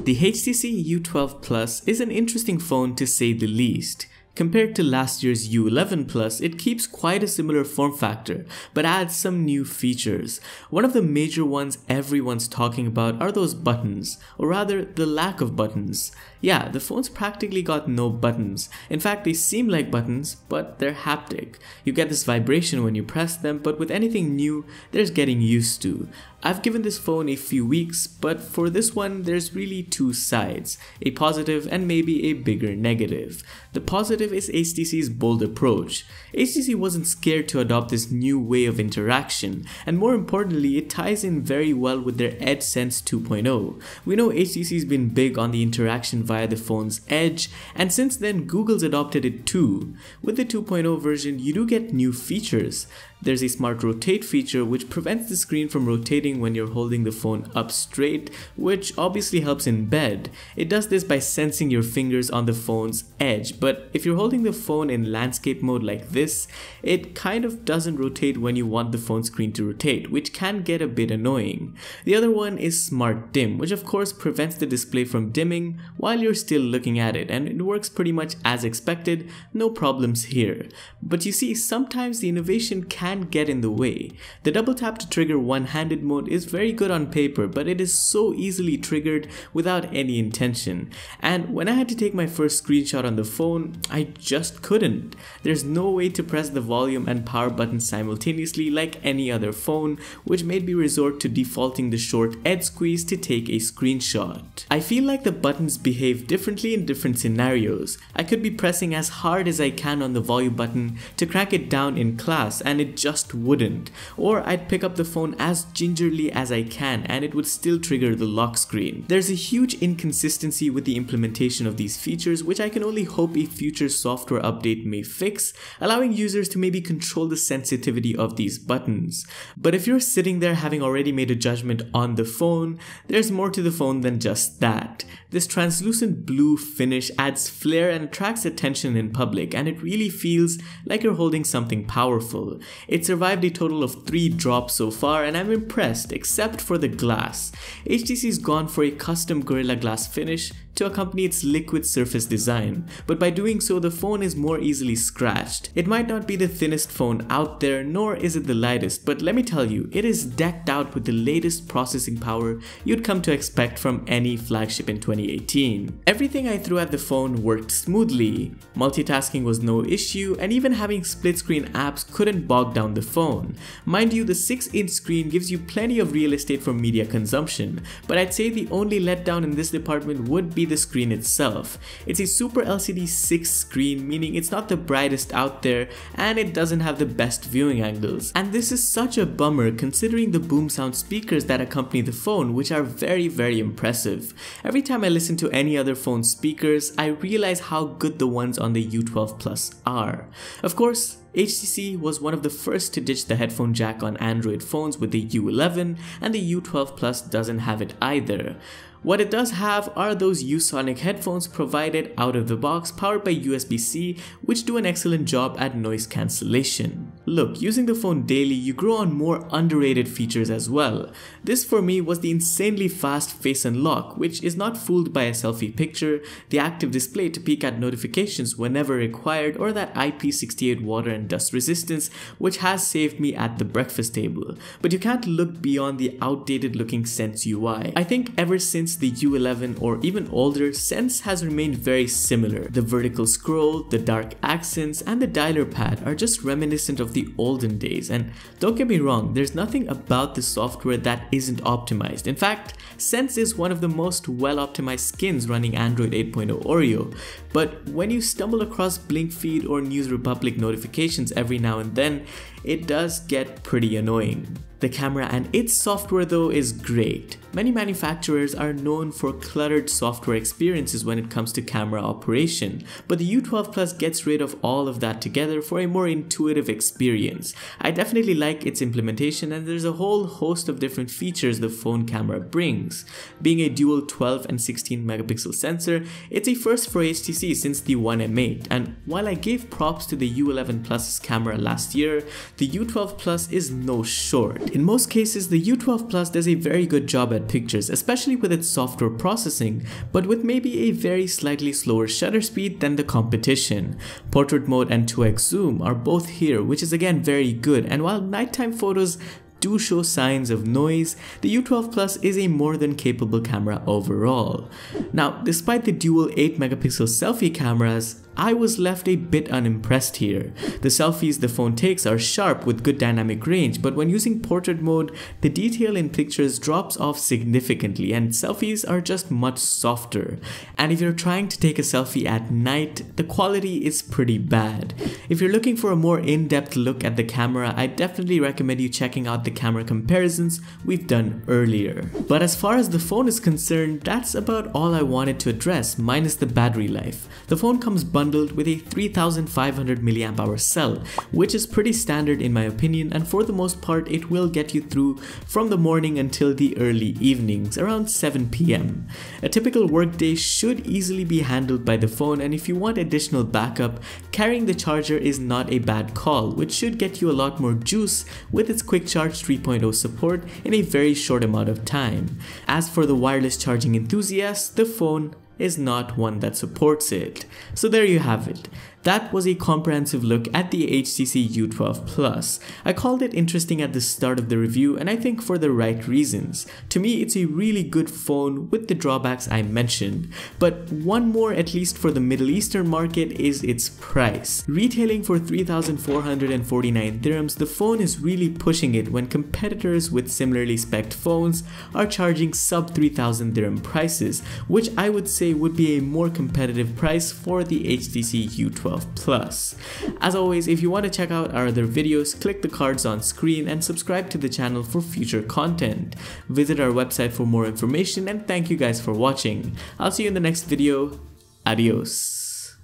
The HTC U12 Plus is an interesting phone to say the least. Compared to last year's U11 Plus, it keeps quite a similar form factor, but adds some new features. One of the major ones everyone's talking about are those buttons, or rather the lack of buttons. Yeah, the phone's practically got no buttons. In fact, they seem like buttons, but they're haptic. You get this vibration when you press them, but with anything new, there's getting used to. I've given this phone a few weeks, but for this one, there's really two sides, a positive and maybe a bigger negative. The positive is HTC's bold approach. HTC wasn't scared to adopt this new way of interaction, and more importantly, it ties in very well with their EdgeSense 2.0. We know HTC's been big on the interaction via the phone's edge, and since then Google's adopted it too. With the 2.0 version, you do get new features. There's a smart rotate feature which prevents the screen from rotating when you're holding the phone up straight, which obviously helps in bed. It does this by sensing your fingers on the phone's edge, but if you're holding the phone in landscape mode like this, it kind of doesn't rotate when you want the phone screen to rotate, which can get a bit annoying. The other one is Smart Dim, which of course prevents the display from dimming while you're still looking at it, and it works pretty much as expected, no problems here. But you see, sometimes the innovation can get in the way. The double tap to trigger one-handed mode is very good on paper, but it is so easily triggered without any intention. And when I had to take my first screenshot on the phone, I just couldn't. There's no way to press the volume and power buttons simultaneously like any other phone, which made me resort to defaulting the short edge squeeze to take a screenshot. I feel like the buttons behave differently in different scenarios. I could be pressing as hard as I can on the volume button to crank it down in class and it just wouldn't. Or I'd pick up the phone as gingerly as I can and it would still trigger the lock screen. There's a huge inconsistency with the implementation of these features, which I can only hope a future software update may fix, allowing users to maybe control the sensitivity of these buttons. But if you're sitting there having already made a judgment on the phone, there's more to the phone than just that. This translucent blue finish adds flair and attracts attention in public, and it really feels like you're holding something powerful. It survived a total of 3 drops so far, and I'm impressed, except for the glass. HTC's gone for a custom Gorilla Glass finish to accompany its liquid surface design, but by doing so the phone is more easily scratched. It might not be the thinnest phone out there, nor is it the lightest, but let me tell you, it is decked out with the latest processing power you'd come to expect from any flagship in 2018. Everything I threw at the phone worked smoothly, multitasking was no issue, and even having split screen apps couldn't bog down the phone. Mind you, the 6-inch screen gives you plenty of real estate for media consumption, but I'd say the only letdown in this department would be the screen itself. It's a Super LCD 6 screen, meaning it's not the brightest out there and it doesn't have the best viewing angles. And this is such a bummer considering the boom sound speakers that accompany the phone, which are very impressive. Every time I listen to any other phone speakers, I realize how good the ones on the U12 Plus are. Of course, HTC was one of the first to ditch the headphone jack on Android phones with the U11, and the U12 Plus doesn't have it either. What it does have are those Usonic headphones provided out of the box, powered by USB-C, which do an excellent job at noise cancellation. Look, using the phone daily, you grow on more underrated features as well. This for me was the insanely fast face unlock, which is not fooled by a selfie picture, the active display to peek at notifications whenever required, or that IP68 water and dust resistance, which has saved me at the breakfast table. But you can't look beyond the outdated looking Sense UI. I think ever since the U11 or even older, Sense has remained very similar. The vertical scroll, the dark accents, and the dialer pad are just reminiscent of the olden days, and don't get me wrong, there's nothing about the software that isn't optimized. In fact, Sense is one of the most well-optimized skins running Android 8.0 Oreo, but when you stumble across Blink feed or News Republic notifications every now and then, it does get pretty annoying. The camera and its software though is great. Many manufacturers are known for cluttered software experiences when it comes to camera operation, but the U12 Plus gets rid of all of that together for a more intuitive experience. I definitely like its implementation, and there's a whole host of different features the phone camera brings. Being a dual 12 and 16 megapixel sensor, it's a first for HTC since the One M8, and while I gave props to the U11 Plus's camera last year, the U12 Plus is no short. In most cases, the U12 Plus does a very good job at pictures, especially with its software processing, but with maybe a very slightly slower shutter speed than the competition. Portrait mode and 2x zoom are both here, which is again very good, and while nighttime photos do show signs of noise, the U12 Plus is a more than capable camera overall. Now, despite the dual 8 megapixel selfie cameras, I was left a bit unimpressed here. The selfies the phone takes are sharp with good dynamic range, but when using portrait mode, the detail in pictures drops off significantly and selfies are just much softer. And if you're trying to take a selfie at night, the quality is pretty bad. If you're looking for a more in-depth look at the camera, I definitely recommend you checking out the camera comparisons we've done earlier. But as far as the phone is concerned, that's about all I wanted to address, minus the battery life. The phone comes bundled with a 3500 mAh cell, which is pretty standard in my opinion, and for the most part it will get you through from the morning until the early evenings, around 7 PM. A typical workday should easily be handled by the phone, and if you want additional backup, carrying the charger is not a bad call, which should get you a lot more juice with its quick charge 3.0 support in a very short amount of time. As for the wireless charging enthusiasts, the phone is not one that supports it. So there you have it. That was a comprehensive look at the HTC U12 Plus. I called it interesting at the start of the review, and I think for the right reasons. To me, it's a really good phone with the drawbacks I mentioned. But one more, at least for the Middle Eastern market, is its price. Retailing for 3,449 dirhams, the phone is really pushing it when competitors with similarly spec'd phones are charging sub 3,000 dirham prices, which I would say would be a more competitive price for the HTC U12 Plus. As always, if you want to check out our other videos, click the cards on screen and subscribe to the channel for future content. Visit our website for more information, and thank you guys for watching. I'll see you in the next video. Adios.